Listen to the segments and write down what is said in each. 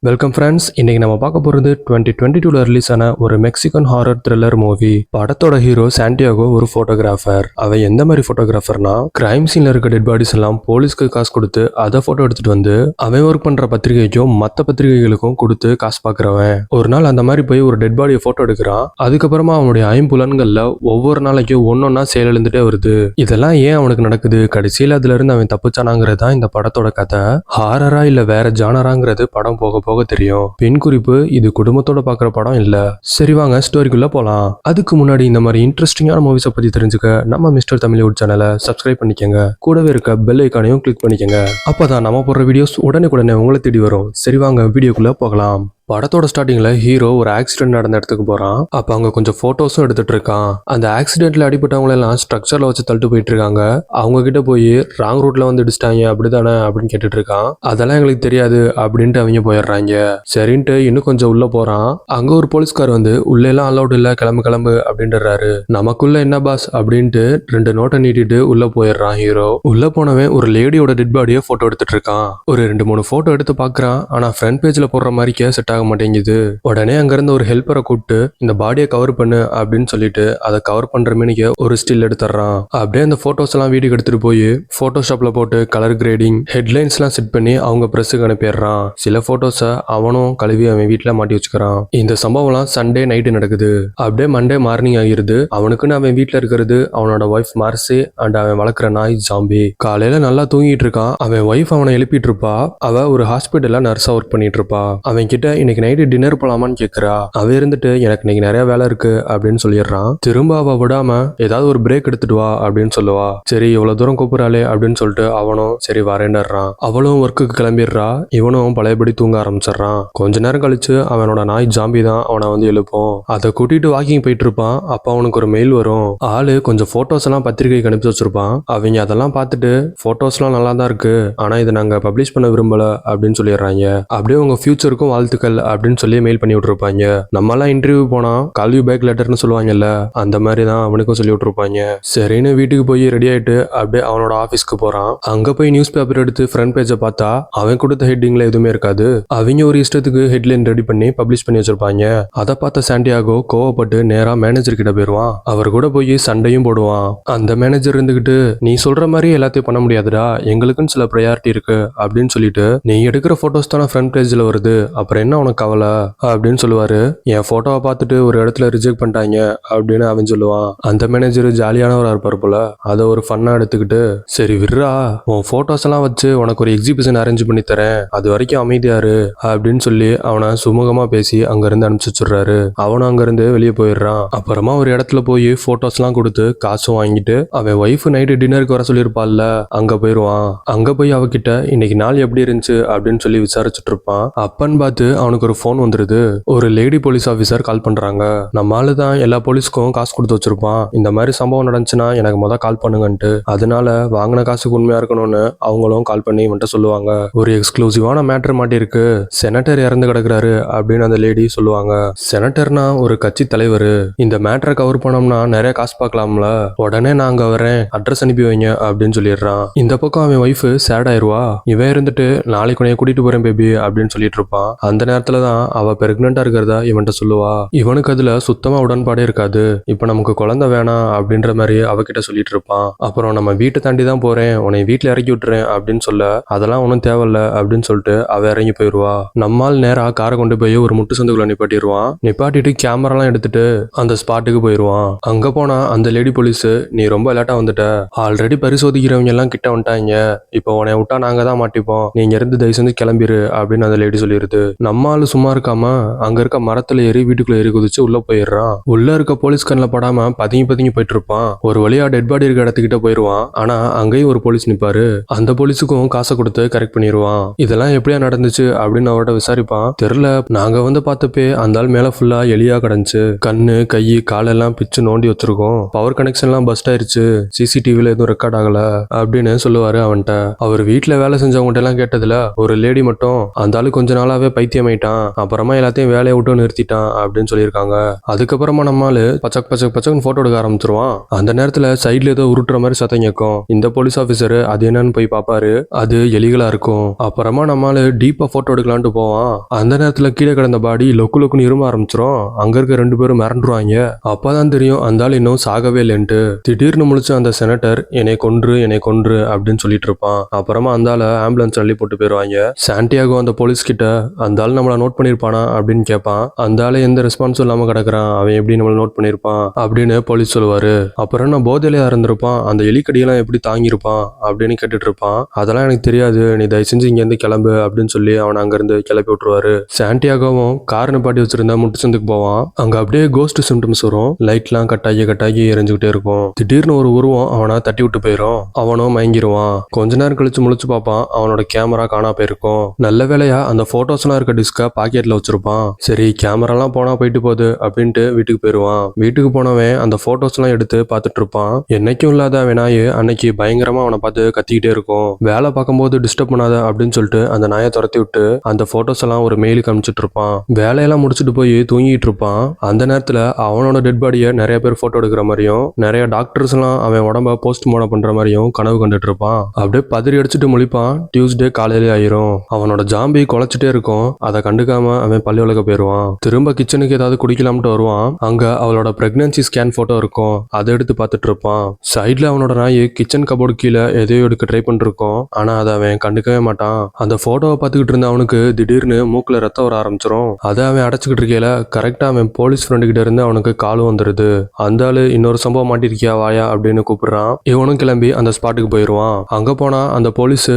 Welcome friends. இன்னைக்கு நம்ம பார்க்க போகிறது 2022 ரிலீஸ் ஆன ஒரு மெக்சிகன் ஹாரர் த்ரில்லர் மூவி. படத்தோட ஹீரோ சாண்டியாகோ ஒரு ஃபோட்டோகிராஃபர். அவன் எந்த மாதிரி ஃபோட்டோகிராஃபர்னா, கிரைம் சீன்ல இருக்க டெட் பாடிஸ் எல்லாம் போலீஸ்க்கு காசு கொடுத்து அதை ஃபோட்டோ எடுத்துட்டு வந்து அவன் ஒர்க் பண்ற பத்திரிகைக்கும் மற்ற பத்திரிகைகளுக்கும் கொடுத்து காசு பார்க்குறவன். ஒரு நாள் அந்த மாதிரி போய் ஒரு டெட் பாடியை ஃபோட்டோ எடுக்கிறான். அதுக்கப்புறமா அவனுடைய ஐம்புலன்கள்ல ஒவ்வொரு நாளைக்கும் ஒன்னொன்னா செயலிழந்துட்டே வருது. இதெல்லாம் ஏன் அவனுக்கு நடக்குது, கடைசியில் அதுல இருந்து அவன் தப்பிச்சானாங்கிறது தான் இந்த படத்தோட கதை. ஹாரரா இல்ல வேற ஜானராங்கிறது படம் போக போக தெரியும். பின் குறிப்பு, இது குடும்பத்தோட பாக்குற படம் இல்ல. சரி வாங்க ஸ்டோரிக்குள்ள போலாம். அதுக்கு முன்னாடி இந்த மாதிரி இன்ட்ரெஸ்டிங்கான மூவிஸை பத்தி தெரிஞ்சுக்க நம்ம மிஸ்டர் தமிழ்வுட் சேனலை சப்ஸ்கிரைப் பண்ணிக்கங்க. கூடவே இருக்க பெல் ஐக்கானையும் கிளிக் பண்ணிக்கங்க. அப்பதான் நம்ம போடுற வீடியோஸ் உடனே உங்களை தேடி வரும். சரி வாங்க வீடியோக்குள்ள போகலாம். படத்தோட ஸ்டார்டிங்ல ஹீரோ ஒரு ஆக்சிடென்ட் நடந்த இடத்துக்கு போறான். அப்ப அங்க கொஞ்சம் போட்டோஸும் எடுத்துட்டு இருக்கான். அந்த ஆக்சிடென்ட்ல அடிபட்டவங்க எல்லாம் ஸ்ட்ரக்சர்ல வச்சு தள்ளிட்டு போயிட்டு இருக்காங்க. அவங்க கிட்ட போய் ராங் ரூட்ல வந்து இடிச்சிட்டாங்க அப்படிதானே அப்படின்னு கேட்டுட்டு இருக்கான். அதெல்லாம் எங்களுக்கு தெரியாது அப்படின்ட்டு அவங்க போயிடுறாங்க. சரின்ட்டு இன்னும் கொஞ்சம் உள்ள போறான். அங்க ஒரு போலீஸ்கார் வந்து உள்ள எல்லாம் அலௌட் இல்ல, கிளம்பு அப்படின்றாரு. நமக்குள்ள என்ன பாஸ் அப்படின்ட்டு 2 நோட்டை நீட்டிட்டு உள்ள போயிடுறான் ஹீரோ. உள்ள போனவன் ஒரு லேடியோட டெட் பாடியை போட்டோ எடுத்துட்டு இருக்கான். ஒரு 2-3 போட்டோ எடுத்து பாக்குறான். ஆனா ஃப்ரண்ட் பேஜ்ல போடுற மாதிரிக்கே செட் ஆக மாட்டேங்குது. உடனே அங்கிருந்து ஒரு ஹெல்ப்பரை கூப்பிட்டு இந்த பாடியை கவர் பண்ணு அப்படின்னு சொல்லிட்டு அதை கவர் பண்ற மீனிக்கு ஒரு ஸ்டில் எடுத்துறான். அப்படியே அந்த போட்டோஸ் எல்லாம் வீட்டுக்கு எடுத்துட்டு போய் போட்டோஷாப்ல போட்டு கலர் கிரேடிங் ஹெட்லைன்ஸ் எல்லாம் செட் பண்ணி அவங்க பிரஸுக்கு அனுப்பிடுறான். சில போட்டோஸை அவனும் கழுவி அவன் வீட்டுல மாட்டி வச்சுக்கிறான். இந்த சம்பவம்லாம் சண்டே நைட்டு நடக்குது. அப்படியே மண்டே மார்னிங் ஆகிருது. அவனுக்குன்னு அவன் வீட்டுல இருக்கிறது அவனோட ஒய்ஃப் மார்சி அண்ட் அவன் வளர்க்குற நாய் ஜாம்பி. காலையில நல்லா தூங்கிட்டு இருக்கான். அவன் ஒய்ஃப் அவனை எழுப்பிட்டு இருப்பா. அவ ஒரு ஹாஸ்பிட்டல்ல நர்ஸா ஒர்க் பண்ணிட்டு இருப்பா. அவன் கிட்ட இன்னைக்கு நைட்டு டின்னர் போலாமான்னு கேட்கிறா. அவ இருந்துட்டு எனக்கு இன்னைக்கு நிறைய வேலை இருக்கு அப்படின்னு சொல்லிடுறான். திரும்ப அவ விடாம ஏதாவது ஒரு பிரேக் எடுத்துட்டு வா அப்படின்னு சொல்லுவா. சரி இவ்வளவு தூரம் கூப்பிடறாளே அப்படின்னு சொல்லிட்டு அவனும் சரி வரேன்றான். அவளும் ஒர்க்குக்கு கிளம்பிடுறா. இவனும் பழையபடி தூங்க ஆரம்பிச்சிடறான். கொஞ்ச நேரம் கழிச்சு அவனோட நாய் ஜாம்பி தான் அவனை வந்து எழுப்பும். அதை கூட்டிட்டு வாக்கிங் போயிட்டு இருப்பான். அப்ப அவனுக்கு ஒரு மெயில் வரும். ஆளு கொஞ்சம் போட்டோஸ் எல்லாம் பத்திரிகைக்கு அனுப்பி வச்சிருப்பான். அவங்க அதெல்லாம் பார்த்துட்டு போட்டோஸ் எல்லாம் நல்லா தான் இருக்கு, ஆனா இதை நாங்க பப்ளிஷ் பண்ண விரும்பல அப்படின்னு சொல்லிடுறாங்க. அப்படியே உங்க ஃபியூச்சருக்கும் வாழ்த்துக்கள் அப்படின்னு சொல்லி மெயில் பண்ணி விட்டுருப்பாங்க. நம்மலாம் இன்டர்வியூ போனா கால் யூ பேக் லெட்டர்னு சொல்லுவாங்கல்ல, அந்த மாதிரி தான் அவனுக்கும் சொல்லி விட்டுருப்பாங்க. சரின்னு வீட்டுக்கு போய் ரெடி ஆயிட்டு அப்படியே அவனோட ஆபீஸ்க்கு போறான். அங்க போய் நியூஸ் பேப்பர் எடுத்து ஃப்ரண்ட் பேஜை பார்த்தா அவன் கொடுத்த ஹெட்டிங்ல எதுவுமே இருக்காது. அவங்க ஒரு இஷ்டத்துக்கு ஹெட்லைன் ரெடி பண்ணி பப்ளிஷ் பண்ணி வச்சிருப்பாங்க. அதை பார்த்த சாண்டியாகோ கோவப்பட்டு நேரா மேனேஜர் கிட்ட போயிருவான். அவர் கூட போய் சண்டையும் போடுவான். அந்த மேனேஜர் இருந்துகிட்டு நீ சொல்ற மாதிரி எல்லாத்தையும் பண்ண முடியாதுடா, எங்களுக்குன்னு சில ப்ரையாரிட்டி இருக்கு அப்படின்னு சொல்லிட்டு நீ எடுக்கிற போட்டோஸ் தானே ஃப்ரண்ட் பேஜ்ல வருது, அப்புறம் என்ன உனக்கு கவலை அப்படின்னு சொல்லுவாரு. என் போட்டோவை பார்த்துட்டு ஒரு இடத்துல ரிஜெக்ட் பண்ணிட்டாங்க அப்படின்னு அவன் சொல்லுவான். அந்த மேனேஜர் ஜாலியானவரா இருப்பார் போல. அதை ஒரு ஃபன்னா எடுத்துக்கிட்டு சரி விர்ரா, உன் போட்டோஸ் எல்லாம் வச்சு உனக்கு ஒரு எக்ஸிபிஷன் அரேஞ்ச் பண்ணி தரேன், அது வரைக்கும் அமைதியாரு அப்படின்னு சொல்லி அவனை சுமூகமா பேசி அங்கிருந்து அனுப்பிச்சு வச்சுடுறாரு. அவனும் அங்கிருந்து வெளியே போயிடுறான். அப்புறமா ஒரு இடத்துல போய் போட்டோஸ் எல்லாம் கொடுத்து காசும் வாங்கிட்டு அவன் ஒய்ஃப் நைட்டு டின்னருக்கு வர சொல்லியிருப்பாள்ல, அங்க போயிடுவான். அங்க போய் அவகிட்ட இன்னைக்கு நாள் எப்படி இருந்துச்சு அப்படின்னு சொல்லி விசாரிச்சுட்டு இருப்பான். அப்பன்னு பார்த்து அவனுக்கு ஒரு போன் வந்துருது. ஒரு லேடி போலீஸ் ஆபீசர் கால் பண்றாங்க. நம்ம ஆளு தான் எல்லா போலீஸ்க்கும் காசு கொடுத்து வச்சிருப்பான். இந்த மாதிரி சம்பவம் நடந்துச்சுன்னா எனக்கு முதல் கால் பண்ணுங்கன்ட்டு. அதனால வாங்கின காசுக்கு உண்மையா இருக்கணும்னு அவங்களும் கால் பண்ணி வந்துட்டு சொல்லுவாங்க. ஒரு எக்ஸ்க்ளூசிவான மேட்டர் மாட்டி இருக்கு, செனட்டர் இறந்து கிடக்குறாரு அப்படின்னு அந்த லேடி சொல்லுவாங்க. செனட்டர்னா ஒரு கட்சி தலைவர். இந்த மேட்டரை கவர் பண்ணோம்னா நிறைய காசு பார்க்கலாம்ல, உடனே நான் அங்க வரேன், அட்ரஸ் அனுப்பி வைங்க அப்படின்னு சொல்லிடுறான். இந்த பக்கம் அவன் ஒய்ஃப் சேட் ஆயிருவா. இவன் இருந்துட்டு நாளைக்கு உன்னைய கூட்டிட்டு போறேன் பேபி அப்படின்னு சொல்லிட்டு இருப்பான். அந்த நேரத்துல தான் அவ பிரெக்னெண்டா இருக்கிறதா இவன்ட்ட சொல்லுவா. இவனுக்கு அதுல சுத்தமா உடன்பாடே இருக்காது. இப்ப நமக்கு குழந்தை வேணாம் அப்படின்ற மாதிரி அவகிட்ட சொல்லிட்டு இருப்பான். அப்புறம் நம்ம வீட்டை தாண்டி தான் போறேன், உன்னை வீட்டுல இறக்கி விட்டுறேன் அப்படின்னு சொல்ல அதெல்லாம் ஒன்றும் தேவையில்ல அப்படின்னு சொல்லிட்டு அவ இறங்கி போயிடுவா. நம்மால் நேரா காரை கொண்டு போய் ஒரு முட்டு சந்துக்குள்ள நிப்பாட்டிடுவான். நிப்பாட்டிட்டு கேமராலாம் எடுத்துட்டு அந்த ஸ்பாட்டுக்கு போயிடுவான். அங்க போனா அந்த லேடி போலீஸ் நீ ரொம்ப லேட்டா வந்துட்ட, ஆல்ரெடி பரிசோதிக்கிறவங்க எல்லாம் கிட்ட வந்துட்டாங்க, இப்போ உன்னை விட்டா நாங்க தான் மாட்டிப்போம், நீங்க இருந்து தயவு செஞ்சு கிளம்பிரு அப்படின்னு அந்த லேடி சொல்லிடுது. நம்மால் சும்மா இருக்காம அங்க இருக்க மரத்துல ஏறி வீட்டுக்குள்ள ஏறி குதிச்சு உள்ள போயிடுறான். உள்ள இருக்க போலீஸ் கண்ணில் படாம பதுங்கி போயிட்டு இருப்பான். ஒரு வழியா டெட் பாடி இருக்க இடத்துக்கிட்ட போயிருவான். ஆனா அங்கேயும் ஒரு போலீஸ் நிப்பாரு. அந்த போலீஸுக்கும் காசை கொடுத்து கரெக்ட் பண்ணிடுவான். இதெல்லாம் எப்படியா நடந்துச்சு அப்படின்னு அவர்கிட்ட விசாரிப்பான். தெரியல, நாங்க வந்து பார்த்தப்பே அந்த ஆள் மேல ஃபுல்லா எலியா கிடந்துச்சு, கண்ணு கை காலெல்லாம் பிச்சு நோண்டி வச்சிருக்கோம், பவர் கனெக்ஷன் எல்லாம் பஸ்ட் ஆயிருச்சு, சிசிடிவில எதுவும் ரெக்கார்ட் ஆகல அப்படின்னு சொல்லுவாரு அவன்கிட்ட. அவர் வீட்டுல வேலை செஞ்சவங்ககிட்ட எல்லாம் கேட்டதுல ஒரு லேடி மட்டும் அந்த ஆளு கொஞ்ச நாளாவே பைத்தியம் பண்ணிட்டான், அப்புறமா எல்லாத்தையும் வேலையை விட்டு நிறுத்திட்டான் அப்படின்னு சொல்லியிருக்காங்க. அதுக்கப்புறமா நம்மால பச்சக்கு போட்டோ எடுக்க ஆரம்பிச்சிருவான். அந்த நேரத்துல சைட்ல ஏதோ உருட்டுற மாதிரி சத்தம் கேட்கும். இந்த போலீஸ் ஆபீசர் அது என்னன்னு போய் பாப்பாரு. அது எலிகளா இருக்கும். அப்புறமா நம்மால டீப்பா போட்டோ எடுக்கலான்ட்டு போவான். அந்த நேரத்துல கீழே கிடந்த பாடி லொக்கு லொக்குன்னு இரும ஆரம்பிச்சிரும். அங்க இருக்க 2 பேரும் மிரண்டுருவாங்க. அப்பதான் தெரியும் அந்த ஆள் இன்னும் சாகவே இல்லைன்ட்டு. திடீர்னு முழிச்சு அந்த செனட்டர் என்னை கொன்று அப்படின்னு சொல்லிட்டு இருப்பான். அப்புறமா அந்த ஆளை ஆம்புலன்ஸ் அள்ளி போட்டு போயிருவாங்க. சாண்டியாகோ அந்த போலீஸ் கிட்ட அந்த ஆள் நம்மள நோட் பண்ணிருப்பானா அப்படின்னு கேட்பான். அந்த ஆளு எந்த ரெஸ்பான்ஸும் இல்லாம கிடக்குறான், அவன் எப்படி நம்மள நோட் பண்ணிருப்பான் அப்படின்னு போலீஸ் சொல்லுவாரு. அப்புறம் நான் போதையில இருந்திருப்பான், அந்த எலிக்கடியெல்லாம் எப்படி தாங்கியிருப்பான் அப்படின்னு கேட்டுட்டு இருப்பான். அதெல்லாம் எனக்கு தெரியாது, நீ தயவு செஞ்சு இங்க இருந்து கிளம்பு அப்படின்னு சொல்லி அவனை அங்க இருந்து கிளப்பி விட்டுருவாரு. சாண்டியாகோவும் கார் நிப்பாட்டி வச்சிருந்தா முட்டு சந்துக்கு போவான். அங்க அப்படியே கோஸ்ட் சிம்டம்ஸ் வரும். லைட்லாம் கட்டாகி எரிஞ்சுக்கிட்டே இருக்கும். திடீர்னு ஒரு உருவம் அவனை தட்டி விட்டு போயிடும். அவனும் மயங்கிருவான். கொஞ்ச நேரம் கழிச்சு முழிச்சு பார்ப்பான். அவனோட கேமரா காணா போயிருக்கும். நல்ல வேலையா அந்த போட்டோஸ்லாம் இருக்க டிஸ்க பாக்கெட்ல வச்சிருப்பான். சரி கேமராலாம் போனா போயிட்டு போகுது அப்படின்ட்டு வீட்டுக்கு போயிருவான். வீட்டுக்கு போனவன் அந்த போட்டோஸ்லாம் எடுத்து பார்த்துட்டு இருப்பான். என்னைக்கும் இல்லாத நாய் அன்னைக்கு பயங்கரமா அவனை பார்த்து கத்திக்கிட்டே இருக்கும். வேலை பார்க்கும்போது டிஸ்டர்ப் பண்ணாத அப்படின்னு சொல்லிட்டு அந்த நாயை துரத்தி விட்டு அந்த போட்டோஸ் எல்லாம் ஒரு மெயிலுக்கு அனுப்பிச்சிட்டு இருப்பான். வேலையெல்லாம் முடிச்சுட்டு போய் தூங்கிட்டு இருப்பான். அந்த நேரத்துல அவனோட டெட் பாடியை நிறைய பேர் போட்டோ எடுக்கிற மாதிரியும் நிறைய டாக்டர்ஸ் எல்லாம் அவன் உடம்ப போஸ்ட்மார்ட்டம் பண்ற மாதிரியும் கனவு கண்டுட்டு இருப்பான். அப்படியே பதறி அடிச்சுட்டு முழிப்பான். டியூஸ்டே காலையிலே ஆயிரும். அவனோட ஜாம்பி குலைச்சிட்டே இருக்கும். அதை கண்டுக்காம அவன் பள்ளி விளக்க போயிருவான். திரும்ப கிச்சனுக்கு ஏதாவது குடிக்கலாம்ட்டு வருவான். அங்க அவளோட பிரெக்னன்சி ஸ்கேன் போட்டோ இருக்கும். அதை எடுத்து பார்த்துட்டு இருப்பான். சைட்ல அவனோட நாய் கிச்சன் கபோர்டு கீழே எதையோ எடுக்க ட்ரை பண்ணிருக்கோம். ஆனா அதை அவன் கண்டுக்கவே மாட்டான். அந்த போட்டோவை பார்த்துக்கிட்டு இருந்த அவனுக்கு திடீர்னு மூக்குல ரத்தம் வர ஆரம்பிச்சிரும். அதை அவன் அடைச்சுக்கிட்டு இருக்கையில கரெக்டா அவன் போலீஸ் ஃப்ரெண்டு கிட்ட இருந்து அவனுக்கு காலும் வந்துருது. அந்த ஆளு இன்னொரு சம்பவம் மாட்டிருக்கியா வாயா அப்படின்னு கூப்பிடுறான். இவனும் கிளம்பி அந்த ஸ்பாட்டுக்கு போயிருவான். அங்க போனா அந்த போலீஸ்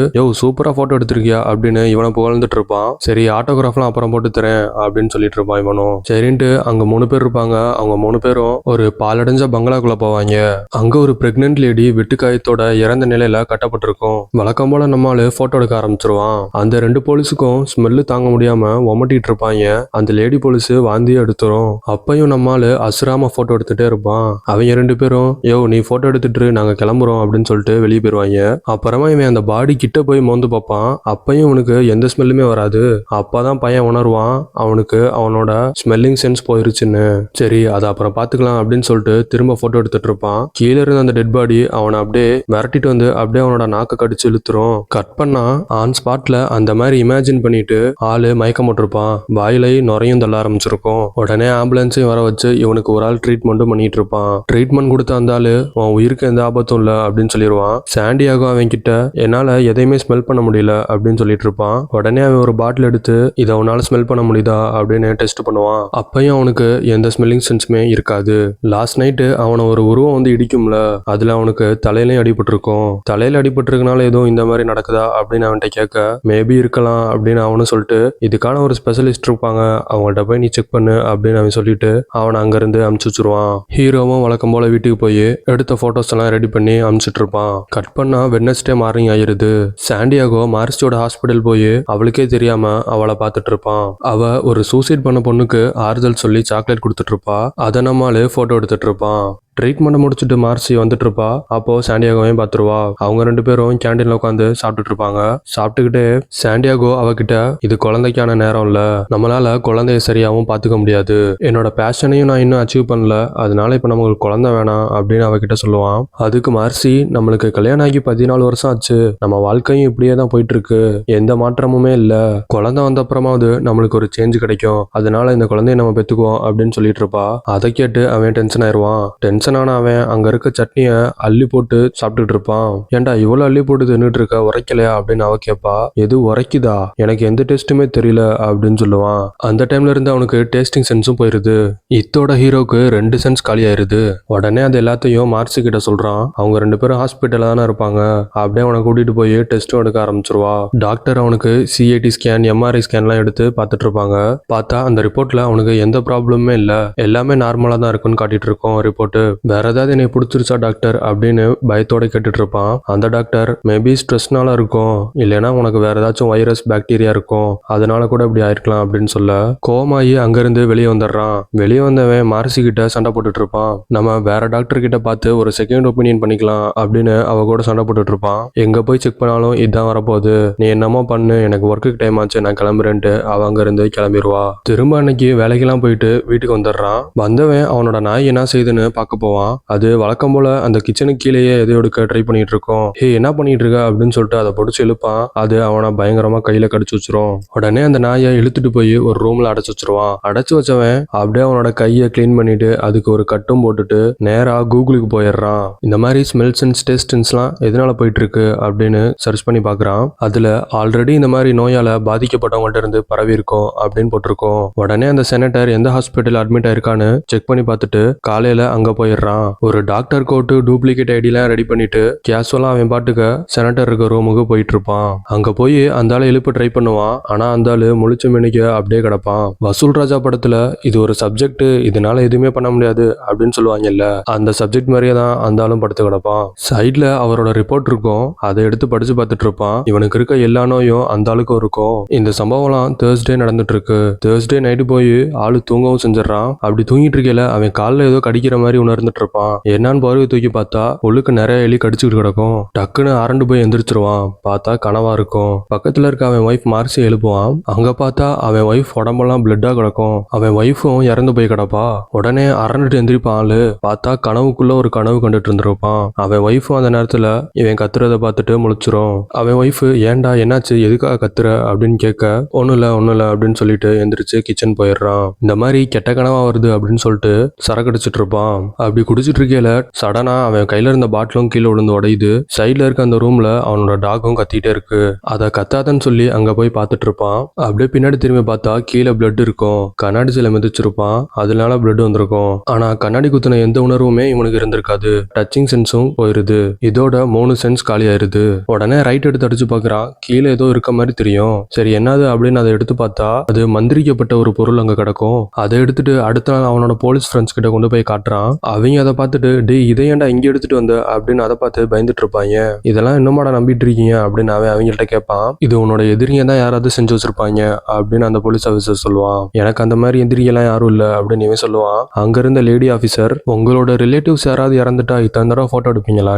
சூப்பரா போட்டோ எடுத்திருக்கியா அப்படின்னு இவனை புகழ்ந்துட்டு இருப்பான். சரி ஆட்டோகிராஃப்லாம் அப்புறம் போட்டு தரேன் அப்படின்னு சொல்லிட்டு இருப்பான் இவனும். சரின்ட்டு அங்க 3 பேர் இருப்பாங்க. அவங்க 3 பேரும் ஒரு பாலடைஞ்ச பங்களாக்குள்ள போவாங்க. அங்க ஒரு பிரெக்னன்ட் லேடி வெட்டுக்காயத்தோட இறந்த நிலையில கட்டப்பட்டிருக்கும். வழக்கம் போல நம்மால போட்டோ எடுக்க ஆரம்பிச்சிருவான். அந்த 2 போலீஸுக்கும் ஸ்மெல்லு தாங்க முடியாம ஒமட்டிட்டு இருப்பாங்க. அந்த லேடி போலீஸ் வாந்தியே எடுத்துரும். அப்பையும் நம்மால அசுராம போட்டோ எடுத்துட்டே இருப்பான். அவங்க 2 பேரும் நீ போட்டோ எடுத்துட்டு நாங்க கிளம்புறோம் அப்படின்னு சொல்லிட்டு வெளியே போயிருவாங்க. அப்புறமா இவன் அந்த பாடி கிட்ட போய் மோந்து பார்ப்பான். அப்பையும் அவனுக்கு எந்த ஸ்மெல்லுமே வராது. அப்பதான் பையன் உணர்வான் அவனுக்கு அவனோட ஸ்மெல்லிங் சென்ஸ் போயிருச்சுன்னு. சரி அதை அப்புறம் பாத்துக்கலாம் அப்படின்னு சொல்லிட்டு திரும்ப போட்டோ எடுத்துட்டு இருப்பான். கீழே இருந்த அந்த டெட் பாடி அவனை அப்படியே மிரட்டிட்டு வந்து அப்படியே அவனோட நாக்க கடிச்சு இழுத்துரும். கட் பண்ணா ஆன் ஸ்பாட்ல அந்த மாதிரி இமேஜின் பண்ணிட்டு ஆளு மயக்கம் போட்டிருப்பான். வாயிலை நுரையும் தள்ள ஆரம்பிச்சிருக்கும். உடனே ஆம்புலன்ஸையும் வர வச்சு இவனுக்கு ஒரு ஆள் ட்ரீட்மெண்ட்டும் பண்ணிட்டு இருப்பான். ட்ரீட்மெண்ட் கொடுத்த அந்த ஆளு உன் உயிருக்கு எந்த ஆபத்தும் இல்ல அப்படின்னு சொல்லிடுவான். சாண்டியாகோ அவன் கிட்ட என்னால எதையுமே ஸ்மெல் பண்ண முடியல அப்படின்னு சொல்லிட்டு இருப்பான். உடனே அவன் ஒரு பாட்டில் எடுத்து இதை உன்னால ஸ்மெல் பண்ண முடியுதா அப்படின்னு டெஸ்ட் பண்ணுவான். அப்பயும் அவனுக்கு எந்த ஸ்மெல்லிங் சென்ஸுமே இருக்காது. லாஸ்ட் நைட்டு அவனை ஒரு உருவம் வந்து இடிக்கும்ல, அதுல அவனுக்கு தலையிலையும் அடிபட்டிருக்கும். தலையில அடிபட்டிருக்கனால எதுவும் இந்த மாதிரி நடக்குதா அப்படின்னு அவன்கிட்ட கேட்க மேபி இருக்கலாம் அப்படின்னு அவனும் சொல்லிட்டு இதுக்கான ஒரு ஸ்பெஷலிஸ்ட் இருப்பாங்க, அவங்கள்ட்ட போய் நீ செக் பண்ணு அப்படின்னு அவன் சொல்லிட்டு அவனை அங்கிருந்து அனுப்பிச்சு வச்சிருவான். ஹீரோவும் வழக்கம் போல வீட்டுக்கு போய் எடுத்த போட்டோஸ் எல்லாம் ரெடி பண்ணி அனுப்பிச்சிட்டு இருப்பான். கட் பண்ணா வெட்னஸ்டே மார்னிங் ஆயிருது. சாண்டியாகோ மார்சியோட ஹாஸ்பிட்டல் போய் அவளுக்கே தெரியாம அவளை பார்த்துட்டு இருப்பான். அவ ஒரு சூசைட் பண்ண பொண்ணுக்கு ஆறுதல் சொல்லி சாக்லேட் கொடுத்துட்டு இருப்பா. அதை நம்மாலே போட்டோ எடுத்துட்டு இருப்பான். ட்ரீட்மெண்ட் முடிச்சுட்டு மார்சி வந்துட்டு இருப்பா. அப்போ சாண்டியாகோவையும் பார்த்துருவா. அவங்க 2 பேரும் கேண்டீன்ல உட்காந்து சாப்பிட்டுட்டு இருப்பாங்க. சாப்பிட்டுக்கிட்டே சாண்டியாகோ அவகிட்ட இது குழந்தைக்கான நேரம் இல்ல, நம்மளால குழந்தைய சரியாவும் பாத்துக்க முடியாது, என்னோட பேஷனையும் நான் இன்னும் அச்சீவ் பண்ணல, அதனால இப்ப நமக்கு குழந்தை வேணாம் அப்படின்னு அவகிட்ட சொல்லுவான். அதுக்கு மார்சி நம்மளுக்கு கல்யாணம் ஆகி 14 வருஷம் ஆச்சு, நம்ம வாழ்க்கையும் இப்படியே தான் போயிட்டு இருக்கு, எந்த மாற்றமுமே இல்ல, குழந்தை வந்த அப்புறமாவது நம்மளுக்கு ஒரு சேஞ்ச் கிடைக்கும், அதனால இந்த குழந்தைய நம்ம பெத்துக்குவோம் அப்படின்னு சொல்லிட்டு இருப்பா. அதை கேட்டு அவன் டென்ஷன் ஆயிடுவான். டென்ஷன் ஆன அவன் அங்க இருக்க சட்னிய அள்ளி போட்டு சாப்பிட்டுட்டு இருப்பான். ஏன்டா இவ்வளவு அள்ளி போட்டு தின்னுட்டு இருக்க, உரைக்கலையா அப்படின்னு அவ கேட்பா. எது உரைக்குதா, எனக்கு எந்த டேஸ்ட்டுமே தெரியல அப்படின்னு சொல்லுவான். அந்த டைம்ல இருந்து அவனுக்கு டேஸ்டிங் சென்ஸும் போயிருது. இத்தோட ஹீரோக்கு 2 சென்ஸ் காலி ஆயிருது. உடனே அது எல்லாத்தையும் மார்சி கிட்ட சொல்றான். அவங்க 2 பேரும் ஹாஸ்பிட்டல்ல தானே இருப்பாங்க, அப்படியே அவனை கூட்டிட்டு போய் டெஸ்ட்டும் எடுக்க ஆரம்பிச்சிருவா. டாக்டர் அவனுக்கு சிஏடி ஸ்கேன் எம்ஆர்ஐ ஸ்கேன்லாம் எடுத்து பார்த்துட்டு இருப்பாங்க. பார்த்தா அந்த ரிப்போர்ட்ல அவனுக்கு எந்த ப்ராப்ளமுமே இல்ல, எல்லாமே நார்மலா தான் இருக்குன்னு காட்டிட்டு இருக்கோம் ரிப்போர்ட். வேற ஏதாவது என்னை பிடிச்சிருச்சா டாக்டர் அப்படின்னு பயத்தோட கேட்டுட்டு இருப்பான். அந்த டாக்டர் மேபி ஸ்ட்ரெஸ்னால இருக்கும், இல்லைன்னா உனக்கு வேற ஏதாச்சும் வைரஸ் பாக்டீரியா இருக்கும், அதனால கூட இப்படி ஆயிருக்கலாம் அப்படின்னு சொல்ல கோமாயி அங்கிருந்து வெளியே வந்துடுறான். வெளியே வந்தவன் மார்சி கிட்ட சண்டை போட்டுட்டு இருப்பான். நம்ம வேற டாக்டர் கிட்ட பார்த்து ஒரு செகண்ட் ஒப்பீனியன் பண்ணிக்கலாம் அப்படின்னு அவ கூட சண்டை போட்டுட்டு இருப்பான். எங்க போய் செக் பண்ணாலும் இதான் வரப்போகுது, நீ என்னமோ பண்ணு, எனக்கு ஒர்க்குக்கு டைம் ஆச்சு, நான் கிளம்புறேன்ட்டு அவ அங்க இருந்து கிளம்பிடுவா. திரும்ப அன்னைக்கு வேலைக்கெல்லாம் போயிட்டு வீட்டுக்கு வந்துடுறான். வந்தவன் அவனோட நாய் என்ன செய்யுதுன்னு பார்க்க போவான். அது வழக்கம் போல அந்த கிச்சனுக்கு கீழேயே எதை எடுக்க ட்ரை பண்ணிட்டு இருக்கோம். ஹே என்ன பண்ணிட்டு இருக்க அப்படின்னு சொல்லிட்டு அதை பிடிச்சி இழுப்பான். அது அவனை பயங்கரமா கையில கடிச்சு வச்சிரும். உடனே அந்த நாயை இழுத்துட்டு போய் ஒரு ரூம்ல அடைச்சு வச்சிருவான். அடைச்சு வச்சவன் அப்படியே அவனோட கையை கிளீன் பண்ணிட்டு அதுக்கு ஒரு கட்டும் போட்டுட்டு நேரா கூகுளுக்கு போயிடுறான். இந்த மாதிரி ஸ்மெல்ஸ் அண்ட் டேஸ்ட்ஸ்லாம் எதனால போயிட்டு இருக்கு அப்படின்னு சர்ச் பண்ணி பாக்குறான். அதுல ஆல்ரெடி இந்த மாதிரி நோயால பாதிக்கப்பட்டவங்கள்ட்ட இருந்து பரவி இருக்கும் அப்படின்னு போட்டிருக்கோம். உடனே அந்த செனட்டர் எந்த ஹாஸ்பிட்டல் அட்மிட் ஆயிருக்கான்னு செக் பண்ணி பார்த்துட்டு காலையில அங்க போயிடுறான். ஒரு டாக்டர் கோட்டு டூப்ளிகேட் ஐடிலாம் ரெடி பண்ணிட்டு கேஷுவலா அவன் பாட்டுக்க செனட்டர் இருக்க ரூமுக்கு போயிட்டு இருப்பான். அங்க போய் அந்த ஆளை எழுப்ப ட்ரை பண்ணுவான். ஆனா அந்த ஆளு முழிச்சு மினிக்க அப்படியே கிடப்பான். வசூல் ராஜா படத்துல இது ஒரு சப்ஜெக்ட், இதனால எதுவுமே பண்ண முடியாது அப்படின்னு சொல்லுவாங்கல்ல, அந்த சப்ஜெக்ட் மாதிரியே தான் அந்த ஆளும் படுத்து கிடப்பான். சைட்ல அவரோட ரிப்போர்ட் இருக்கும், அதை எடுத்து படிச்சு பார்த்துட்டு இருப்பான். இவனுக்கு இருக்க எல்லா நோயும் அந்த ஆளுக்கும் இருக்கும். இந்த சம்பவம்லாம் தேர்ஸ்டே நடந்துட்டு இருக்கு. தேர்ஸ்டே நைட்டு போய் ஆளு தூங்கவும் செஞ்சிடறான். அப்படி தூங்கிட்டு இருக்கல அவன் காலில் ஏதோ கடிக்கிற மாதிரி உணர்ந்துட்டு இருப்பான். என்னன்னு பார்வை தூக்கி பார்த்தா உள்ளுக்கு நிறைய எலி கடிச்சுக்கிட்டு கிடக்கும். டக்குன்னு அரண்டு போய் எந்திரிச்சிருவான். பார்த்தா கனவா இருக்கும். பக்கத்துல இருக்க அவன் ஒய்ஃப் மார்சி எழுப்புவான். அங்க பார்த்தா அவன் ஒய்ஃப் உடம்பெல்லாம் பிளட்டா கிடக்கும். அவன் ஒய்ஃபும் இறந்து போய் கிடப்பா. உடனே அரண்டுட்டு எந்திரிப்பான். ஆளு பார்த்தா கனவுக்குள்ள ஒரு கனவு கண்டுட்டு இருந்திருப்பான். அவன் ஒய்ஃபும் அந்த நேரத்துல இவன் கத்துறத பார்த்துட்டு முழிச்சிரும். அவன் ஒய்ஃபு ஏன்டா என்னாச்சு, எதுக்காக கத்துற அப்படின்னு கேட்க ஒண்ணும் இல்ல அப்படின்னு சொல்லிட்டு எந்திரிச்சு கிச்சன் போயிடுறான். இந்த மாதிரி கெட்ட கனவா வருது அப்படின்னு சொல்லிட்டு சரக்கு அடிச்சிட்டு இருப்பான். அப்படி குடிச்சிட்டு இருக்கையில சடனா அவன் கையில இருந்த பாட்டிலும் கீழே விழுந்து உடையுது. சைட்ல இருக்க அந்த ரூம்ல அவனோட டாகும் கத்திட்டே இருக்கு. அதை கத்தாதன்னு சொல்லி அங்க போய் பார்த்துட்டு இருப்பான். அப்படியே பின்னாடி திரும்பி பார்த்தா கீழே பிளட் இருக்கும். கண்ணாடி சில மிதிச்சிருப்பான், அதனால பிளட் வந்திருக்கும். ஆனா கண்ணாடி குத்துன எந்த உணர்வுமே இவனுக்கு இருந்திருக்காது. டச்சிங் சென்ஸும் போயிருது. இதோட 3 சென்ஸ் காலி ஆயிருது. உடனே ரைட் எடுத்து அடிச்சு பாக்குறான். கீழே ஏதோ இருக்க மாதிரி தெரியும். சரி என்னது அப்படின்னு அதை எடுத்து பார்த்தா அது மந்திரிக்கப்பட்ட ஒரு பொருள் அங்க கிடக்கும். அதை எடுத்துட்டு அடுத்த நாள் அவனோட போலீஸ் ஃப்ரெண்ட்ஸ் கிட்ட கொண்டு போய் காட்டுறான். அவங்க அதை பார்த்துட்டு டே இதை ஏன்டா இங்க எடுத்துட்டு வந்த அப்படின்னு அதை பார்த்து பயந்துட்டு இருப்பாங்க. இதெல்லாம் இன்னுமாடா நம்பிட்டு இருக்கீங்க அப்படின்னு அவன் அவங்கள்ட்ட கேட்பான். இது உன்னோட எதிரிங்க தான் யாராவது செஞ்சு வச்சிருப்பாங்க அப்படின்னு அந்த போலீஸ் ஆஃபீஸர் சொல்லுவான். எனக்கு அந்த மாதிரி எதிரியெல்லாம் யாரும் இல்ல அப்படின்னு இவன் சொல்லுவான். அங்க இருந்த லேடி ஆஃபீஸர் உங்களோட ரிலேட்டிவ்ஸ் யாராவது இறந்துட்டா இத்தனை தடவை போட்டோ எடுப்பீங்களா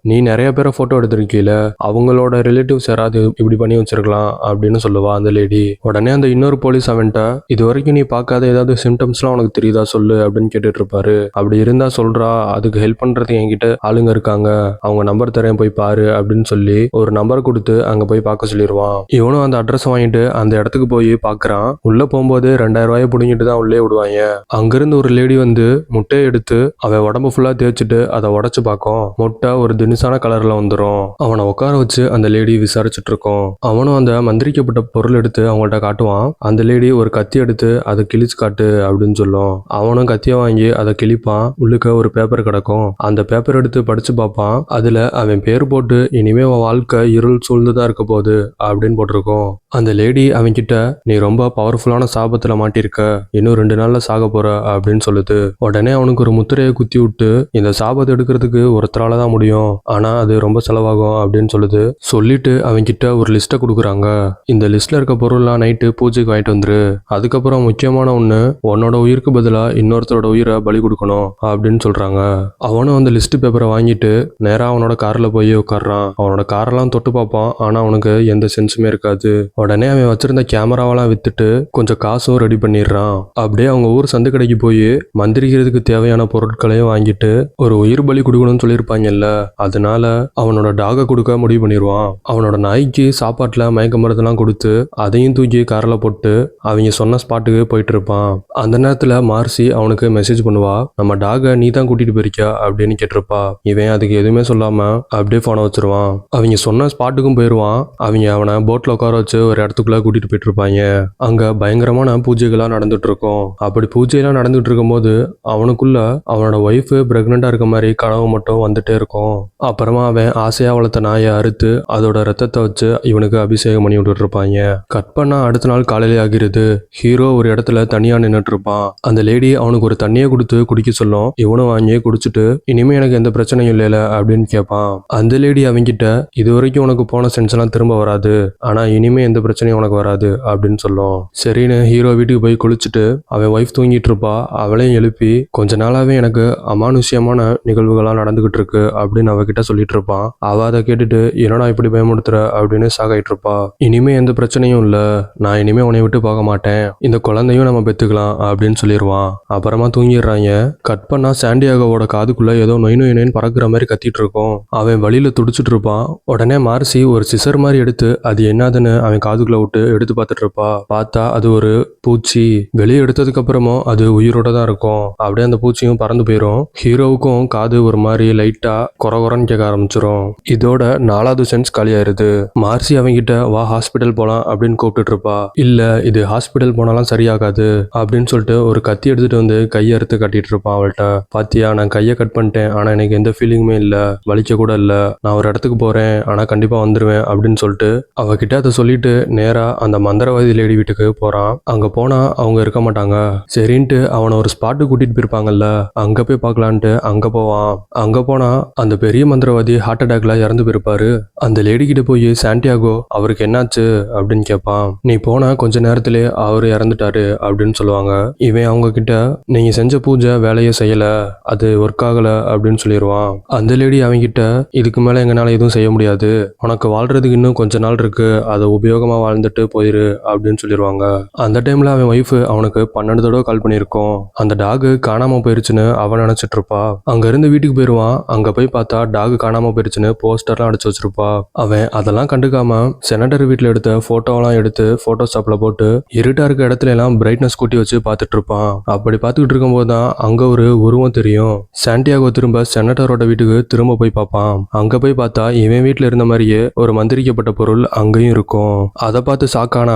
நீ நிறைய பேரை போட்டோ எடுத்திருக்கீல, அவங்களோட ரிலேட்டிவ்ஸ் யாராவது இப்படி பண்ணி வச்சிருக்கலாம் அப்படின்னு சொல்லுவா அந்த லேடி. உடனே அந்த இன்னொரு போலீஸ் அவன்ட்ட இது வரைக்கும் நீ பார்க்காத ஏதாவது சிம்டம்ஸ்லாம் உனக்கு தெரியுதா சொல்லு அப்படின்னு கேட்டுட்டு இருப்பாரு. அப்படி இருந்தா சொல்றா, அதுக்கு ஹெல்ப் பண்றது என்கிட்ட ஆளுங்க இருக்காங்க, அவங்க நம்பர் தரேன் போய் பாரு அப்படின்னு சொல்லி ஒரு நம்பர் கொடுத்து அங்க போய் பார்க்க சொல்லிடுவான். இவனும் அந்த அட்ரஸ் வாங்கிட்டு அந்த இடத்துக்கு போய் பாக்குறான். உள்ள போகும்போது 2000 ரூபாயை புடிங்கிட்டு தான் உள்ளே விடுவாங்க. அங்கிருந்து ஒரு லேடி வந்து முட்டையை எடுத்து அவன் உடம்பு ஃபுல்லா தேய்ச்சிட்டு அதை உடைச்சு பார்க்கும். முட்டை ஒரு தினுசான கலர்ல வந்துடும். அவனை உட்கார வச்சு அந்த லேடி விசாரிச்சுட்டு இருக்கோம். அவனும் அந்த மந்திரிக்கப்பட்ட பொருள் எடுத்து அவங்கள்ட்ட காட்டுவான். அந்த லேடி ஒரு கத்தி எடுத்து அதை கிழிச்சு காட்டு அப்படின்னு சொல்லும். அவனும் கத்திய வாங்கி அதை கிழிப்பான். உள்ளுக்க ஒரு பேப்பர் கிடக்கும். அந்த பேப்பர் எடுத்து படிச்சு பார்ப்பான். அதுல அவன் பேர் போட்டு இனிமே அவன் வாழ்க்கை இருள் சூழ்ந்துதான் இருக்க போகுது அப்படின்னு போட்டிருக்கோம். அந்த லேடி அவன் கிட்ட நீ ரொம்ப பவர்ஃபுல்லான சாபத்துல மாட்டிருக்க, இன்னும் 2 நாள்ல சாக போற அப்படின்னு சொல்லுது. உடனே அவனுக்கு ஒரு முத்திரையை குத்தி விட்டு இந்த சாபத்தை எடுக்கிறதுக்கு ஒருத்தரால தான் முடியும், ஆனா அது ரொம்ப செலவாகும் அப்படின்னு சொல்லிட்டு அவன் கிட்ட ஒரு லிஸ்ட்டை கொடுக்குறாங்க. இந்த லிஸ்ட்ல இருக்க பொருள்லாம் நைட்டு பூஜைக்கு வாங்கிட்டு வந்துரு. அதுக்கப்புறம் முக்கியமான ஒண்ணு, உன்னோட உயிருக்கு பதிலா இன்னொருத்தரோட உயிரை பலி கொடுக்கணும் அப்படின்னு சொல்றாங்க. அவனும் அந்த லிஸ்ட் பேப்பரை வாங்கிட்டு நேரா அவனோட கார்ல போய் உட்கார்றான். அவனோட காரெல்லாம் தொட்டு பார்ப்பான். ஆனா அவனுக்கு எந்த சென்ஸுமே இருக்காது. உடனே அவன் வச்சிருந்த கேமராவெல்லாம் வித்துட்டு கொஞ்சம் காசும் ரெடி பண்ணிடுறான். அப்படியே அவங்க ஊர் சந்து கடைக்கு போய் மந்திரிக்கிறதுக்கு தேவையான பொருட்களையும் வாங்கிட்டு ஒரு உயிர் பலி கொடுக்கணும்னு சொல்லியிருப்பாங்கல்ல, அதனால அவனோட டாகை கொடுக்க முடிவு பண்ணிடுவான். அவனோட நாய்க்கு சாப்பாட்டுல மயக்க மருந்தெல்லாம் கொடுத்து அதையும் தூக்கி கார்ல போட்டு அவங்க சொன்ன ஸ்பாட்டுக்கு போயிட்டு இருப்பான். அந்த நேரத்துல மார்சி அவனுக்கு மெசேஜ் பண்ணுவா, நம்ம டாகை நீ தான் கூட்டிட்டு போயிருக்கியா அப்படின்னு கேட்டிருப்பா. இவன் அதுக்கு எதுவுமே சொல்லாம அப்படியே போனை வச்சிருவான். அவங்க சொன்ன ஸ்பாட்டுக்கும் போயிடுவான். அவங்க அவனை போட்ல உட்கார வச்சு ஒரு இடத்துக்குள்ள கூட்டிட்டு போயிட்டு இருப்பாங்க. அங்க பயங்கரமான பூஜைகளா நடந்துட்டு இருக்கும். அப்படி பூஜையெல்லாம் நடந்துட்டு இருக்கும் போது அவனுக்குள்ள அவனோட ஒய்ஃப் பிரெக்னெண்டா இருக்க மாதிரி கனவு மட்டும் வந்துட்டே இருக்கும். அப்புறமா அவன் ஆசையா வளர்த்த நாயை அறுத்து அதோட ரத்தத்தை வச்சு இவனுக்கு அபிஷேகம் பண்ணி விட்டுட்டு இருப்பாங்க. கட் பண்ணா அடுத்த நாள் காலையிலே ஆகிறது. ஹீரோ ஒரு இடத்துல தனியா நின்னுட்டு இருப்பான். அந்த லேடி அவனுக்கு ஒரு தண்ணியை கொடுத்து குடிக்க சொல்லும். இவனும் வாங்கி குடிச்சிட்டு இனிமே எனக்கு எந்த பிரச்சனையும் இல்லைல அப்படின்னு கேட்பான். அந்த லேடி அவங்கிட்ட இது வரைக்கும் உனக்கு போன சென்ஸ் எல்லாம் திரும்ப வராது, ஆனா இனிமே எந்த பிரச்சனையும் உனக்கு வராது அப்படின்னு சொல்லும். சரின்னு ஹீரோ வீட்டுக்கு போய் குளிச்சுட்டு அவன் ஒய்ஃப் தூங்கிட்டு இருப்பா. அவளையும் எழுப்பி கொஞ்ச நாளாவே எனக்கு அமானுஷ்யமான நிகழ்வுகள்லாம் நடந்துகிட்டு இருக்கு அப்படின்னு அவகிட்ட சொல்லிட்டு இருப்பான். அவ அதை கேட்டுட்டு என்னடா இப்படி பயமுடுத்துற அப்படின்னு சாகாயிட்டு இருப்பா. இனிமே எந்த பிரச்சனையும் இல்ல, நான் இனிமே உன்னை விட்டு போக மாட்டேன், இந்த குழந்தையும் நம்ம பெத்துக்கலாம் அப்படின்னு சொல்லிடுவான். அப்புறமா தூங்கிடுறாங்க. கட் பண்ணா சாண்டியாகோவோட காதுக்குள்ள ஏதோ நொய் நொய் நொய்னு பறக்குற மாதிரி கத்திட்டு இருக்கும். அவன் வழியில துடிச்சிட்டு இருப்பான். உடனே மார்சி ஒரு சிசர் மாதிரி எடுத்து அது என்னதுன்னு அவன் காதுக்குள்ள விட்டு எடுத்து பார்த்துட்டு இருப்பா. பார்த்தா அது ஒரு பூச்சி. வெளியே எடுத்ததுக்கு அப்புறமும் அது உயிரோட தான் இருக்கும். அப்படியே அந்த பூச்சியும் பறந்து போயிடும். ஹீரோவுக்கும் காது ஒரு மாதிரி லைட்டா கொரகொரன்னு கேட்க ஆரம்பிச்சிரும். இதோட 4வது சென்ஸ் காலியாயிருது. மார்சி அவங்கிட்ட வா ஹாஸ்பிட்டல் போலாம் அப்படின்னு கூப்பிட்டு இருப்பா. இல்ல இது ஹாஸ்பிட்டல் போனாலும் சரியாகாது அப்படின்னு சொல்லிட்டு ஒரு கத்தி எடுத்துட்டு வந்து கையை அறுத்து கட்டிட்டு இருப்பான் அவள்கிட்ட. பாத்தியா நான் கையை கட் பண்ணிட்டேன், ஆனா எனக்கு எந்த ஃபீலிங்குமே இல்ல, வலிக்க கூட இல்ல, நான் ஒரு இடத்துக்கு போறேன் ஆனா கண்டிப்பா வந்துருவேன் அப்படின்னு சொல்லிட்டு அவகிட்ட அதை சொல்லிட்டு நேரா அந்த மந்திரவாதி லேடி வீட்டுக்கு போறான். அங்க போனா அவங்க இருக்க மாட்டாங்க. சரின்ட்டு அவனை ஒரு ஸ்பாட்டு கூட்டிட்டு போயிருப்பாங்கல்ல, அங்க போய் பார்க்கலான்ட்டு அங்க போவான். அங்க போனா அந்த பெரிய மந்திரவாதி ஹார்ட் அட்டாக்ல இறந்து போயிருப்பாரு. அந்த லேடி கிட்ட போய் சாண்டியாகோ அவருக்கு என்னாச்சு அப்படின்னு கேட்பான். நீ போன கொஞ்ச நேரத்திலே அவரு இறந்துட்டாரு அப்படின்னு சொல்லுவாங்க. இவன் அவங்க கிட்ட நீங்க செஞ்ச பூஜை வேலையை செய்யல, அது ஒர்க் ஆகல அப்படின்னு சொல்லிடுவான். அந்த லேடி அவங்க கிட்ட இதுக்கு மேல எங்கனால எதுவும் செய்ய முடியாது, உனக்கு வாழ்றதுக்கு இன்னும் கொஞ்ச நாள் இருக்கு, அதை உபயோகமா வாழ்ந்துட்டு போயிரு அப்படின்னு சொல்லிடுவாங்க. அந்த டைம்ல அவன் ஒய்ஃப் அவனுக்கு 12 தடவை கால் பண்ணியிருக்கோம். அந்த டாகு காணாம போயிருச்சுன்னு அவன் நினைச்சிட்டு இருப்பா. அங்க இருந்து வீட்டுக்கு போயிருவான். அங்க போய் பார்த்தா டாகு காணாம போயிருச்சுன்னு போஸ்டர்லாம் அடிச்சு வச்சிருப்பா. அவன் அதெல்லாம் கண்டுக்காம செனட்டர் வீட்டுல எடுத்த போட்டோலாம் எடுத்து போட்டோஷாப்ல போட்டு இருட்டா இருக்க இடத்துல எல்லாம் பிரைட்னஸ் கூட்டி வச்சு பார்த்துட்டு இருப்பான். அப்படி பார்த்துக்கிட்டு இருக்கும் போதுதான் அங்க ஒரு உருவம் தெரியும். சாண்டியாகோ திரும்ப செனட்டரோட வீட்டுக்கு திரும்ப போய் பார்ப்பான். அங்க போய் பார்த்தா இவன் வீட்டுல இருந்த மாதிரியே ஒரு மந்திரிக்கப்பட்ட பொருள் அங்கேயும் இருக்கும். அதை பார்த்து ஷாக்கான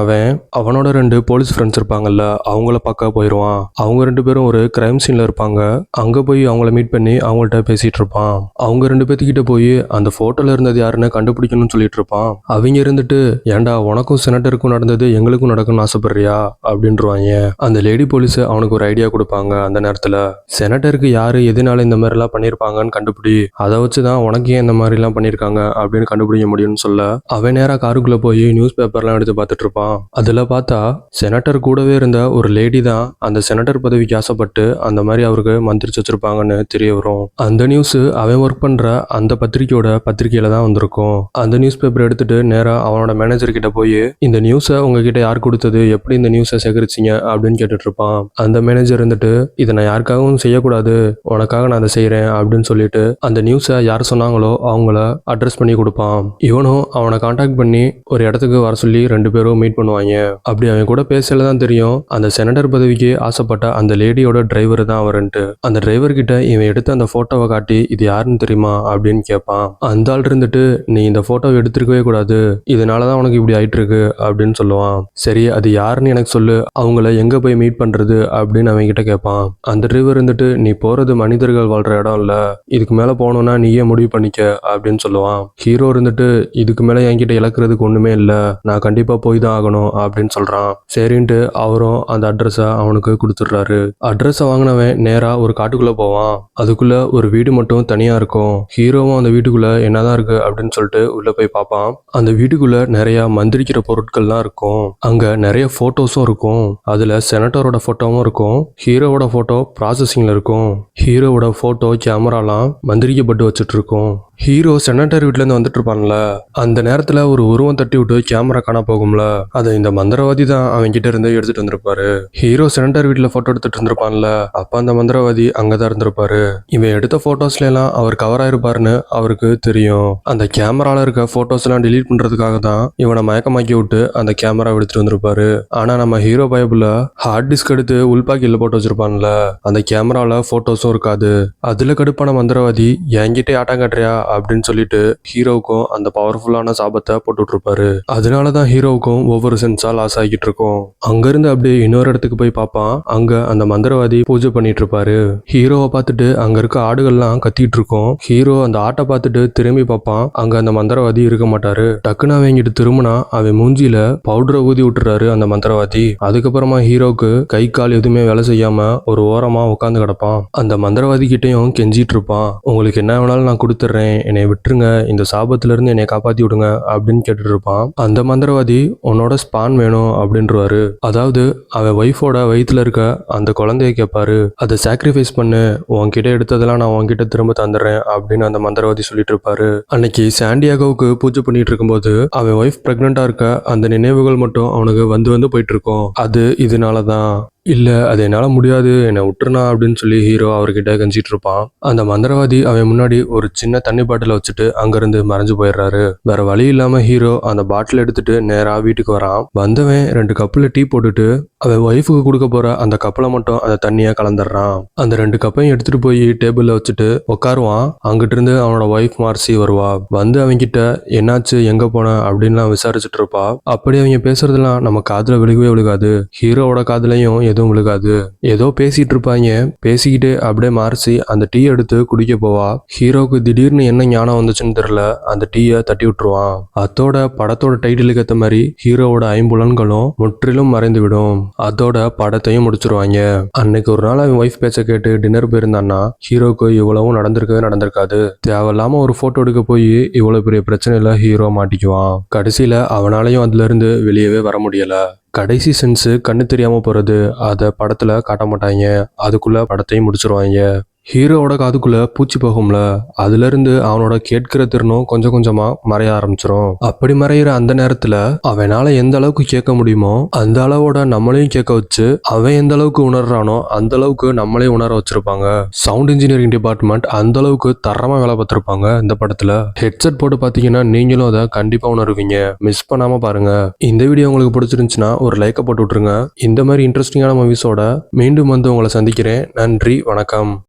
அவனோட 2 போலீஸ் ஃப்ரெண்ட்ஸ் இருப்பாங்கல்ல, அவங்கள பார்க்க போயிடுவான். அவங்க 2 பேரும் ஒரு கிரைம் சீன்ல இருப்பாங்க. அங்க போய் அவங்கள மீட் பண்ணி அவங்கள்ட்ட பேசிட்டு இருப்பான். அவங்க 2 பேத்துக்கிட்ட போய் அந்த போட்டோல இருந்தது யாருன்னு கண்டுபிடிக்கணும்னு சொல்லிட்டு இருப்பான். அவங்க இருந்துட்டு ஏண்டா உனக்கும் செனட்டருக்கும் நடந்தது எங்களுக்கும் நடக்கும்னு ஆசைப்படுறியா அப்படின்றாங்க. அந்த லேடி போலீஸ் அவனுக்கு ஒரு ஐடியா கொடுப்பாங்க. அந்த நேரத்துல செனட்டருக்கு யாரு எதனால இந்த மாதிரி எல்லாம் பண்ணிருப்பாங்கன்னு கண்டுபிடி, அதை வச்சுதான் உனக்கு ஏன் இந்த மாதிரி எல்லாம் பண்ணிருக்காங்க அப்படின்னு கண்டுபிடிக்க முடியும்னு சொல்ல அவன் நேரா காருக்குள்ள போய் நியூஸ் பேப்பர்லாம் எடுத்து பார்த்துட்டு இருப்பான். அதுல பார்த்தா செனட்டர் கூடவே இருந்த ஒரு லேடி தான் அந்த செனட்டர் பதவிக்கு ஆசைப்பட்டு அந்த மாதிரி அவருக்கு மந்திரிச்சு வச்சிருப்பாங்கன்னு தெரிய வரும். அந்த நியூஸ் அவன் ஒர்க் பண்ற அந்த பத்திரிக்கையில தான் வந்திருக்கும். அந்த நியூஸ் பேப்பர் எடுத்துட்டு நேரா அவனோட மேனேஜர் கிட்ட போய் இந்த நியூஸை உங்ககிட்ட யார் கொடுத்தது, எப்படி இந்த நியூஸை சேகரிச்சிங்க அப்படின்னு கேட்டுட்டு இருப்பான். அந்த மேனேஜர் இருந்துட்டு இதை நான் யாருக்காகவும் செய்யக்கூடாது, உனக்காக நான் அதை செய்யறேன் அப்படின்னு சொல்லிட்டு அந்த நியூஸை யார் சொன்னாங்களோ அவங்கள அட்ரஸ் பண்ணி கொடுப்பான். இவனும் அவனை கான்டாக்ட் பண்ணி ஒரு இடத்துக்கு வர சொல்லி 2 பேரும் மீட் பண்ணுவாங்க. அப்படி அவன் கூட பேசல தான் தெரியும் அந்த செனட்டர் பதவிக்கு ஆசைப்பட்ட அந்த லேடியோட டிரைவர் தான் அவருன்ட்டு. அந்த டிரைவர் கிட்ட இவன் எடுத்து அந்த போட்டோவை காட்டி இது யாருன்னு தெரியுமா அப்படின்னு கேட்பான். அந்த ஆள் இருந்துட்டு நீ இந்த போட்டோவை எடுத்திருக்கவே கூடாது, இதனாலதான் உனக்கு இப்படி ஆயிட்டு இருக்கு அப்படின்னு சொல்லுவான். சரி அது யாருன்னு எனக்கு சொல்லு, அவங்கள எங்க போய் மீட் பண்றது அப்படின்னு அவங்க கிட்ட கேட்பான். அந்த டிரைவர் இருந்துட்டு நீ போறது மனிதர்கள் வாழ்ற இடம் இல்ல, இதுக்கு மேல போகணும்னா நீயே முடிவு பண்ணிக்க அப்படின்னு சொல்லுவான். ஹீரோ இருந்துட்டு இதுக்கு மேல என்கிட்ட இழக்கிறதுக்கு ஒண்ணுமே இல்ல, நான் கண்டிப்பா போய் தான் ஆகணும் அப்படின்னு சொல்றான். சரின்ட்டு அவரும் அந்த அட்ரஸை அவனுக்கு கொடுத்துடுறாரு. அட்ரஸை வாங்கினவன் நேரா ஒரு காட்டுக்குள்ள போவான். அதுக்குள்ள ஒரு வீடு மட்டும் தனியா இருக்கும். ஹீரோவும் அந்த வீட்டுக்குள்ள என்னதான் இருக்கு அப்படின்னு சொல்லிட்டு உள்ள போய் பார்ப்பான். அந்த வீட்டுக்குள்ள நிறைய மந்திரிக்கிற பொருட்கள்லாம் இருக்கும். அங்க நிறைய போட்டோஸும் இருக்கும். அதுல செனட்டரோட போட்டோவும் இருக்கும். ஹீரோவோட போட்டோ ப்ராசஸிங்ல இருக்கும். ஹீரோவோட போட்டோ கேமராலாம் மந்திரிக்கப்பட்டு வச்சுட்டு இருக்கும். ஹீரோ செனட்டர் வீட்டுல இருந்து வந்துட்டு இருப்பான்ல, அந்த நேரத்துல ஒரு உருவம் தட்டி விட்டு கேமரா காண போகும்ல, அதை இந்த மந்திரவாதி தான் அவங்க கிட்ட இருந்து எடுத்துட்டு வந்திருப்பாரு. ஹீரோ செனட்டர் வீட்டுல போட்டோ எடுத்துட்டு இருந்திருப்பான்ல, அப்ப அந்த மந்திரவாதி அங்கதான் இருந்திருப்பாரு. இவன் எடுத்த போட்டோஸ்ல எல்லாம் அவர் கவர் ஆயிருப்பாருன்னு அவருக்கு தெரியும். அந்த கேமரால இருக்க போட்டோஸ் எல்லாம் டெலீட் பண்றதுக்காக தான் இவனை மயக்கமாக்கி விட்டு அந்த கேமரா எடுத்துட்டு வந்திருப்பாரு. ஆனா நம்ம ஹீரோ பயபுல ஹார்ட் டிஸ்க் எடுத்து உள்பாக்கில போட்டு வச்சிருப்பான்ல, அந்த கேமரால போட்டோஸும் இருக்காது. அதுல கடுப்பான மந்திரவாதி என்கிட்ட ஆட்டம் காட்டுறியா அப்படின்னு சொல்லிட்டு ஹீரோவுக்கும் அந்த பவர்ஃபுல்லான சாபத்தை போட்டுட்டு இருப்பாரு. அதனாலதான் ஹீரோவுக்கும் ஒவ்வொரு சென்ஸா லாஸ் ஆகிட்டு இருக்கும். அங்கிருந்து அப்படியே இன்னொரு இடத்துக்கு போய் பார்ப்பான். அங்க அந்த மந்திரவாதி பூஜை பண்ணிட்டு இருப்பாரு. ஹீரோவை பார்த்துட்டு அங்க இருக்க ஆடுகள்லாம் கத்திட்டு இருக்கும். ஹீரோ அந்த ஆட்டை பார்த்துட்டு திரும்பி பார்ப்பான். அங்க அந்த மந்திரவாதி இருக்க மாட்டாரு. டக்குன்னு அவங்கிட்டு திரும்பினா அவன் மூஞ்சில பவுடரை ஊதி விட்டுறாரு அந்த மந்திரவாதி. அதுக்கப்புறமா ஹீரோக்கு கை கால் எதுவுமே வேலை செய்யாம ஒரு ஓரமா உட்காந்து கிடப்பான். அந்த மந்திரவாதி கிட்டையும் கெஞ்சிட்டு இருப்பான். உங்களுக்கு என்ன வேணாலும் நான் கொடுத்துட்றேன், என்னை விட்டுருங்க, இந்த சாபத்துல இருந்து என்னை காப்பாத்தி விடுங்க அப்படின்னு கேட்டுட்டு இருப்பான். அந்த மந்திரவாதி உன்னோட ஸ்பான் வேணும் அப்படின்றாரு. அதாவது அவன் ஒய்ஃபோட வயிற்றுல இருக்க அந்த குழந்தைய கேட்பாரு. அதை சாக்ரிஃபைஸ் பண்ணு, உன்கிட்ட எடுத்ததெல்லாம் நான் உன்கிட்ட திரும்ப தந்துடுறேன் அப்படின்னு அந்த மந்திரவாதி சொல்லிட்டு இருப்பாரு. அன்னைக்கு சாண்டியாகோவுக்கு பூஜை பண்ணிட்டு இருக்கும்போது அவன் ஒய்ஃப் பிரெக்னெண்டா இருக்க அந்த நினைவுகள் மட்டும் அவனுக்கு வந்து வந்து போயிட்டு இருக்கும். அது இதனாலதான். இல்ல அது என்னால முடியாது, என்னை விட்டுருனா அப்படின்னு சொல்லி ஹீரோ அவர்கிட்ட கெஞ்சிட்டு இருப்பான். அந்த மந்திரவாதி அவன் முன்னாடி ஒரு சின்ன தண்ணி பாட்டில வச்சுட்டு அங்கிருந்து மறைஞ்சு போயிடுறாரு. வேற வழி இல்லாம ஹீரோ அந்த பாட்டில் எடுத்துட்டு நேரா வீட்டுக்கு வரான். வந்தவன் 2 கப்புல டீ போட்டுட்டு அவன் ஒய்ஃபுக்கு கொடுக்க போற அந்த கப்பலை மட்டும் அந்த தண்ணிய கலந்துடுறான். அந்த 2 கப்பையும் எடுத்துட்டு போய் டேபிள்ல வச்சுட்டு உட்காருவான். அங்கிட்டு இருந்து அவனோட ஒய்ஃப் மார்சி வருவா. வந்து அவங்கிட்ட என்னாச்சு, எங்க போன அப்படின்லாம் விசாரிச்சுட்டு இருப்பா. அப்படி அவங்க பேசுறதெல்லாம் நம்ம காதுல விழுகவே விழுகாது. ஹீரோவோட காதுலையும் எதுவும் விழுகாது. ஏதோ பேசிட்டு இருப்பாங்க. பேசிக்கிட்டு அப்படியே மார்சி அந்த டீ எடுத்து குடிக்க போவா. ஹீரோக்கு திடீர்னு என்ன ஞானம் வந்துச்சுன்னு தெரியல, அந்த டீயை தட்டி விட்டுருவான். அதோட படத்தோட டைட்டிலுக்கு ஏற்ற மாதிரி ஹீரோவோட ஐம்புலன்களும் முற்றிலும் மறைந்து விடும். அதோட படத்தையும் முடிச்சிருவாங்க. அன்னைக்கு ஒரு நாள் அவன் ஒய்ஃப் பேச்ச கேட்டு டின்னர் போயிருந்தான்னா ஹீரோக்கு இவ்வளவும் நடந்திருக்காது. தேவையில்லாம ஒரு போட்டோ எடுக்க போய் இவ்வளவு பெரிய பிரச்சனையில ஹீரோ மாட்டிக்குவான். கடைசியில அவனாலையும் அதுல இருந்து வெளியவே வர முடியல. கடைசி சென்ஸ் கண்ணு தெரியாம போறது, அத படத்துல காட்ட மாட்டாங்க. அதுக்குள்ள படத்தையும் முடிச்சிருவாங்க. ஹீரோவோட காதுக்குள்ள பூச்சி போகும்ல, அதுல இருந்து அவனோட கேட்கிற திறனும் கொஞ்சம் கொஞ்சமா மறைய ஆரம்பிச்சிரும். அப்படி மறையிற அந்த நேரத்துல அவனால எந்த அளவுக்கு கேட்க முடியுமோ அந்த அளவோட நம்மளையும் கேட்க வச்சு அவன் எந்த அளவுக்கு உணர்றானோ அந்த அளவுக்கு நம்மளையும் உணர வச்சிருப்பாங்க. சவுண்ட் இன்ஜினியரிங் டிபார்ட்மெண்ட் அந்த அளவுக்கு தரமா வேலை பார்த்திருப்பாங்க இந்த படத்துல. ஹெட்செட் போட்டு பாத்தீங்கன்னா நீங்களும் அதை கண்டிப்பா உணர்வீங்க. மிஸ் பண்ணாம பாருங்க. இந்த வீடியோ உங்களுக்கு பிடிச்சிருந்துச்சுன்னா ஒரு லைக்கை போட்டு விட்டுருங்க. இந்த மாதிரி இன்ட்ரெஸ்டிங்கான மூவிஸோட மீண்டும் வந்து உங்களை சந்திக்கிறேன். நன்றி, வணக்கம்.